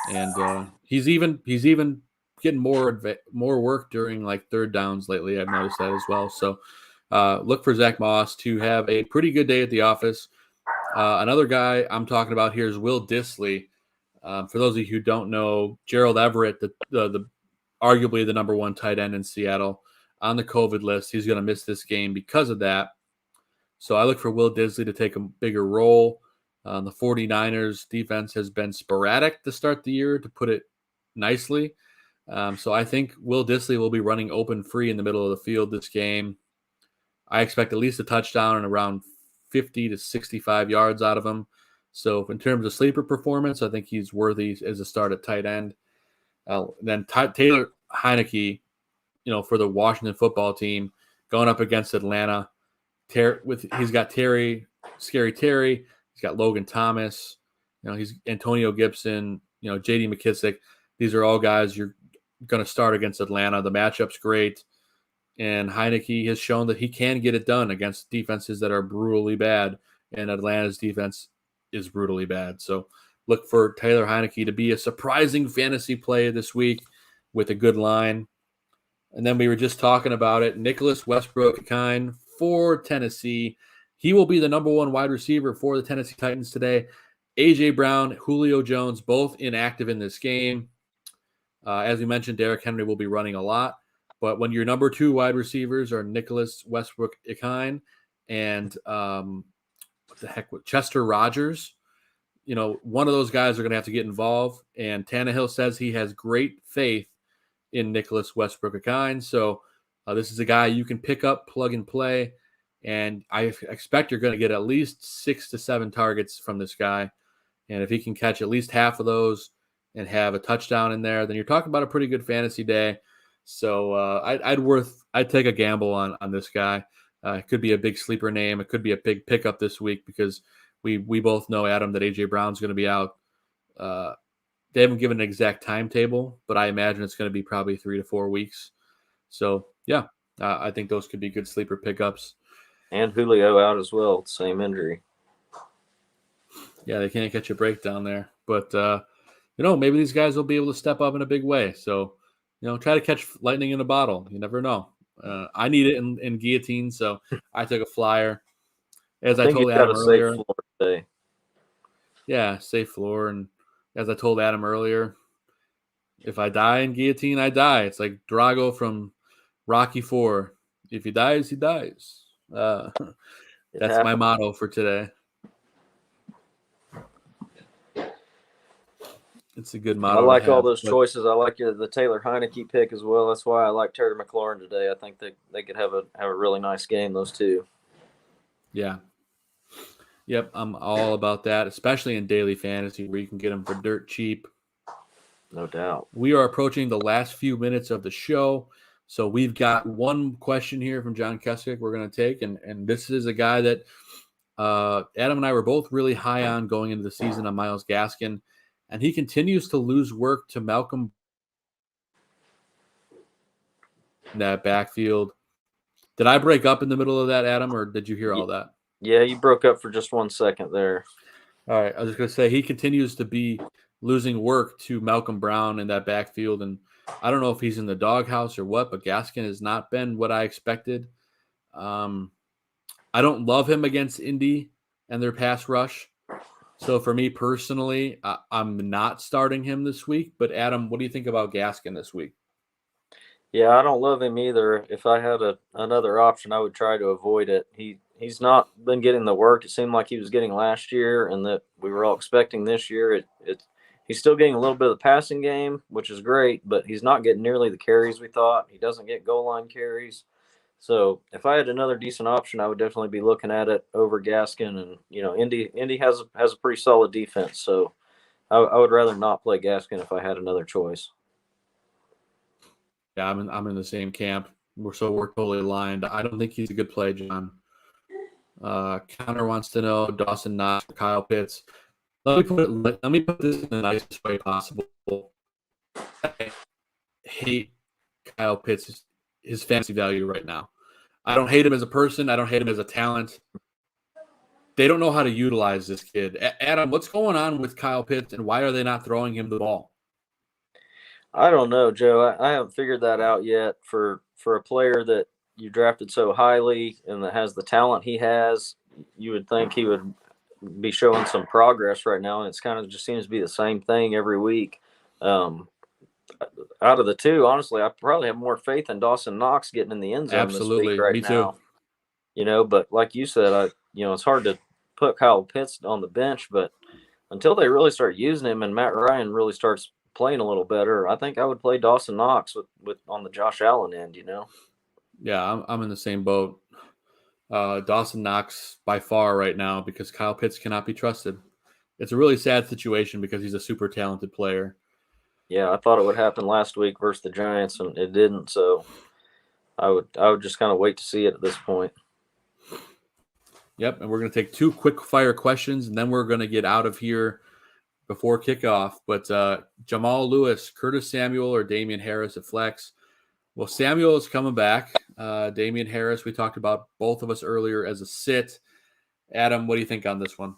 Speaker 7: and he's even getting more work during like third downs lately. I've noticed that as well. So look for Zach Moss to have a pretty good day at the office. Another guy I'm talking about here is Will Dissly. For those of you who don't know, Gerald Everett, the arguably the number 1 tight end in Seattle, on the COVID list. He's going to miss this game because of that. So I look for Will Dissly to take a bigger role. The 49ers defense has been sporadic to start the year, to put it nicely. So I think Will Dissly will be running open free in the middle of the field this game. I expect at least a touchdown and around 50 to 65 yards out of him. So in terms of sleeper performance, I think he's worthy as a start at tight end. Then Taylor Heineke, for the Washington football team, going up against Atlanta. He's got Scary Terry. He's got Logan Thomas. He's Antonio Gibson. J.D. McKissick. These are all guys you're going to start against Atlanta. The matchup's great, and Heineke has shown that he can get it done against defenses that are brutally bad, and Atlanta's defense is brutally bad. So look for Taylor Heineke to be a surprising fantasy play this week with a good line. And then we were just talking about it. Nicholas Westbrook-Ikhine for Tennessee. He will be the number one wide receiver for the Tennessee Titans today. A.J. Brown, Julio Jones, both inactive in this game. As we mentioned, Derrick Henry will be running a lot. But when your number two wide receivers are Nicholas Westbrook-Ikhine and Chester Rogers, one of those guys are going to have to get involved. And Tannehill says he has great faith in Nicholas Westbrook-Ikhine. So this is a guy you can pick up, plug and play. And I expect you're going to get at least 6 to 7 targets from this guy. And if he can catch at least half of those and have a touchdown in there, then you're talking about a pretty good fantasy day. So I'd take a gamble on this guy. It could be a big sleeper name. It could be a big pickup this week because we both know, Adam, that A.J. Brown's going to be out. They haven't given an exact timetable, but I imagine it's going to be probably 3 to 4 weeks. So, yeah, I think those could be good sleeper pickups.
Speaker 8: And Julio out as well, same injury.
Speaker 7: Yeah, they can't catch a break down there. But, maybe these guys will be able to step up in a big way. So, try to catch lightning in a bottle. You never know. I need it in guillotine, so I took a flyer. As I told Adam earlier. Yeah, safe floor. And as I told Adam earlier, if I die in guillotine, I die. It's like Drago from Rocky IV. If he dies, he dies. That's my motto for today. It's a good motto.
Speaker 8: I like all those choices. I like the Taylor Heineke pick as well. That's why I like Terry McLaurin today. I think they could have a really nice game, those two.
Speaker 7: Yeah. Yep, I'm all about that, especially in daily fantasy where you can get them for dirt cheap.
Speaker 8: No doubt.
Speaker 7: We are approaching the last few minutes of the show. So we've got one question here from John Kessick we're going to take, and this is a guy that Adam and I were both really high on going into the season on Myles Gaskin, and he continues to lose work to Malcolm in that backfield. Did I break up in the middle of that, Adam, or did you hear all that?
Speaker 8: Yeah, you broke up for just 1 second there.
Speaker 7: All right, I was just going to say he continues to be losing work to Malcolm Brown in that backfield, and I don't know if he's in the doghouse or what, but Gaskin has not been what I expected. I don't love him against Indy and their pass rush. So for me personally, I'm not starting him this week. But Adam, what do you think about Gaskin this week?
Speaker 8: Yeah, I don't love him either. If I had another option, I would try to avoid it. He's not been getting the work it seemed like he was getting last year and that we were all expecting this year. He's still getting a little bit of the passing game, which is great, but he's not getting nearly the carries we thought. He doesn't get goal line carries. So if I had another decent option, I would definitely be looking at it over Gaskin. And, Indy has a pretty solid defense. So I would rather not play Gaskin if I had another choice.
Speaker 7: Yeah, I'm in the same camp. We're totally aligned. I don't think he's a good play, John. Connor wants to know Dawson Knox, Kyle Pitts. Let me put this in the nicest way possible. I hate Kyle Pitts, his fantasy value right now. I don't hate him as a person. I don't hate him as a talent. They don't know how to utilize this kid. Adam, what's going on with Kyle Pitts, and why are they not throwing him the ball?
Speaker 8: I don't know, Joe. I haven't figured that out yet. For a player that you drafted so highly and that has the talent he has, you would think he would be showing some progress right now, and it's kind of just seems to be the same thing every week. Out of the two, honestly, I probably have more faith in Dawson Knox getting in the end zone this week right now. Me too. But like you said, it's hard to put Kyle Pitts on the bench, but until they really start using him and Matt Ryan really starts playing a little better, I think I would play Dawson Knox with on the Josh Allen end.
Speaker 7: Yeah, I'm in the same boat. Dawson Knox by far right now because Kyle Pitts cannot be trusted. it's a really sad situation because he's a super talented player.
Speaker 8: Yeah, I thought it would happen last week versus the Giants, and it didn't. So I would just kind of wait to see it at this point.
Speaker 7: Yep, and we're going to take 2 quick fire questions, and then we're going to get out of here before kickoff. But Jamal Lewis, Curtis Samuel, or Damian Harris at flex? Well, Samuel is coming back. Damian Harris, we talked about both of us earlier as a sit. Adam, what do you think on this one?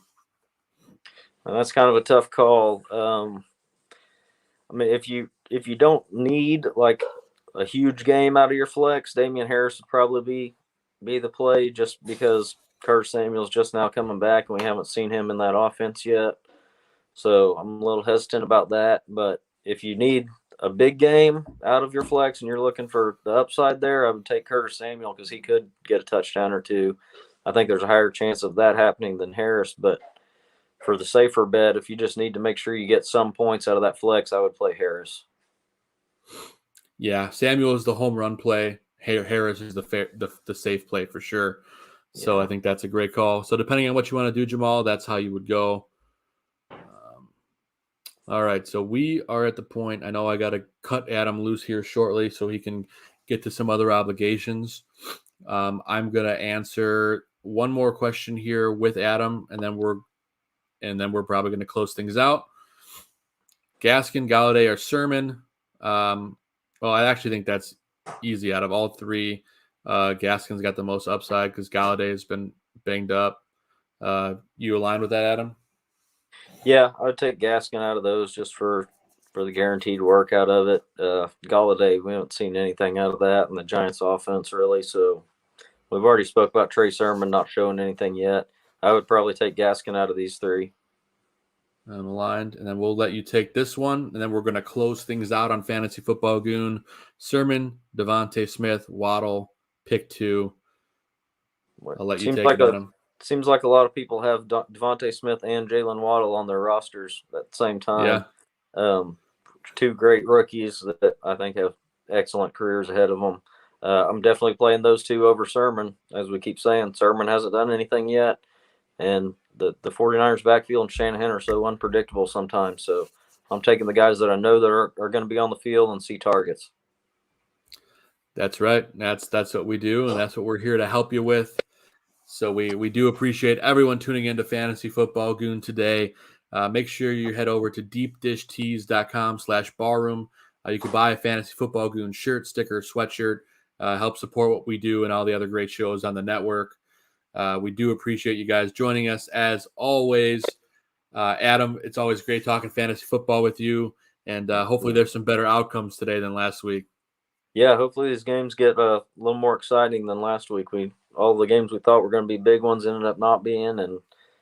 Speaker 8: And that's kind of a tough call. I mean, if you don't need like a huge game out of your flex, Damian Harris would probably be the play, just because Curtis Samuel's just now coming back and we haven't seen him in that offense yet. So I'm a little hesitant about that. But if you need a big game out of your flex and you're looking for the upside there, I would take Curtis Samuel because he could get a touchdown or two. I think there's a higher chance of that happening than Harris. But for the safer bet, if you just need to make sure you get some points out of that flex, I would play Harris.
Speaker 7: Yeah, Samuel is the home run play. Harris is the safe play for sure. So I think that's a great call. So depending on what you want to do, Jamal, that's how you would go. All right, so we are at the point. I know I got to cut Adam loose here shortly so he can get to some other obligations. I'm going to answer one more question here with Adam, and then we're probably going to close things out. Gaskin, Galladay, or Sermon? Well, I actually think that's easy out of all 3. Gaskin's got the most upside because Galladay has been banged up. You align with that, Adam?
Speaker 8: Yeah, I would take Gaskin out of those just for the guaranteed work out of it. Galladay, we haven't seen anything out of that in the Giants offense really. So we've already spoke about Trey Sermon not showing anything yet. I would probably take Gaskin out of these 3.
Speaker 7: I'm aligned, and then we'll let you take this one, and then we're going to close things out on Fantasy Football Goon. Sermon, Devontae Smith, Waddle, pick 2. I'll let you take it, Adam.
Speaker 8: Seems like a lot of people have Devontae Smith and Jalen Waddle on their rosters at the same time. Yeah. 2 great rookies that I think have excellent careers ahead of them. I'm definitely playing those 2 over Sermon. As we keep saying, Sermon hasn't done anything yet. And the 49ers backfield and Shanahan are so unpredictable sometimes. So I'm taking the guys that I know that are going to be on the field and see targets.
Speaker 7: That's right. That's what we do, and that's what we're here to help you with. So we do appreciate everyone tuning into Fantasy Football Goon today. Make sure you head over to deepdishtees.com/barroom. You can buy a Fantasy Football Goon shirt, sticker, sweatshirt. Help support what we do and all the other great shows on the network. We do appreciate you guys joining us as always. Adam, it's always great talking fantasy football with you, and hopefully there's some better outcomes today than last week.
Speaker 8: Yeah, hopefully these games get a little more exciting than last week. All the games we thought were going to be big ones ended up not being, and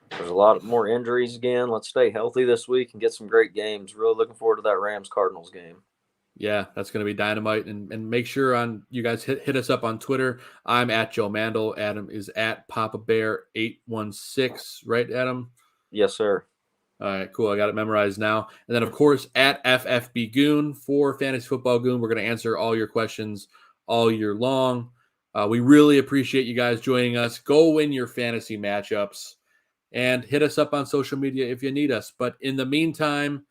Speaker 8: there's a lot more injuries again. Let's stay healthy this week and get some great games. Really looking forward to that Rams-Cardinals game.
Speaker 7: Yeah, that's going to be dynamite. And make sure you guys hit us up on Twitter. I'm at Joe Mandel. Adam is at Papa Bear 816. Right, Adam?
Speaker 8: Yes, sir.
Speaker 7: All right, cool. I got it memorized now. And then, of course, at FFB Goon for Fantasy Football Goon. We're going to answer all your questions all year long. We really appreciate you guys joining us. Go win your fantasy matchups and hit us up on social media if you need us. But in the meantime,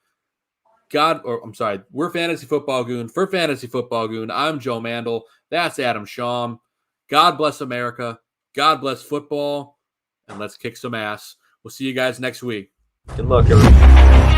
Speaker 7: we're Fantasy Football Goon for Fantasy Football Goon. I'm Joe Mandel. That's Adam Schaum. God bless America. God bless football. And let's kick some ass. We'll see you guys next week.
Speaker 8: Good luck, everybody.